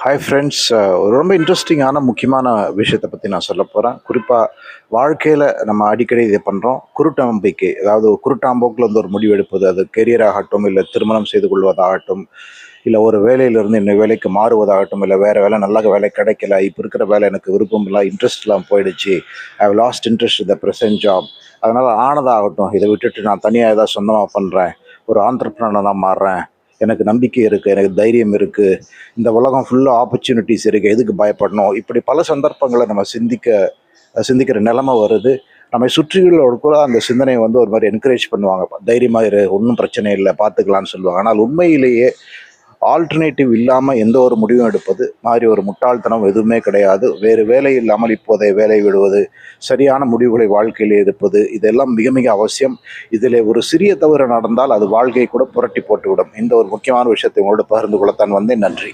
Hi friends. ஒரு ரொம்ப இன்ட்ரெஸ்டிங்கான முக்கியமான விஷயத்தை பற்றி நான் சொல்ல போகிறேன். குறிப்பாக வாழ்க்கையில் நம்ம அடிக்கடி இதை பண்ணுறோம். குருட்டு நம்பிக்கை, அதாவது குருட்டாம்போக்கில் வந்து ஒரு முடிவு எடுப்பது, அது கெரியர் ஆகட்டும், இல்லை திருமணம் செய்து கொள்வதாகட்டும், இல்லை ஒரு வேலையிலிருந்து இன்னும் வேலைக்கு மாறுவதாகட்டும், இல்லை வேறு வேலை நல்ல வேலை கிடைக்கல, இப்போ இருக்கிற வேலை எனக்கு விருப்பம் இல்லை, இன்ட்ரெஸ்ட்லாம் போயிடுச்சு, ஐ ஹவ் லாஸ்ட் இன்ட்ரெஸ்ட் இந்த ப்ரெசன்ட் ஜாப், அதனால் ஆனதாகட்டும், இதை விட்டுட்டு நான் தனியாக ஏதாவது சொந்தமாக பண்ணுறேன், ஒரு ஆண்டர்ப்ரனராக மாறுறேன், எனக்கு நம்பிக்கை இருக்குது, எனக்கு தைரியம் இருக்குது, இந்த உலகம் ஃபுல்லாக ஆப்பர்ச்சுனிட்டிஸ் இருக்குது, எதுக்கு பயப்படணும், இப்படி பல சந்தர்ப்பங்களை நம்ம சிந்திக்கிற நிலைமை வருது. நம்மை சுற்றியுள்ளவர்கள் கூட அந்த சிந்தனையை வந்து ஒரு மாதிரி என்கரேஜ் பண்ணுவாங்க. தைரியமாக இரு, ஒன்றும் பிரச்சனை இல்லை, பார்த்துக்கலான்னு சொல்லுவாங்க. ஆனால் உண்மையிலேயே ஆல்டர்னேட்டிவ் இல்லாமல் எந்த ஒரு முடிவும் எடுப்பது மாதிரி ஒரு முட்டாள்தனம் எதுவுமே கிடையாது. வேறு வேலை இல்லாமல் இப்போதைய வேலை விடுவது, சரியான முடிவுகளை வாழ்க்கையில் எடுப்பது, இதெல்லாம் மிக மிக அவசியம். இதில் ஒரு சிறிய தவறு நடந்தால் அது வாழ்க்கையை கூட புரட்டி போட்டுவிடும். இந்த ஒரு முக்கியமான விஷயத்தை உங்களோட பகிர்ந்து கொள்ளத்தான் வந்தேன். நன்றி.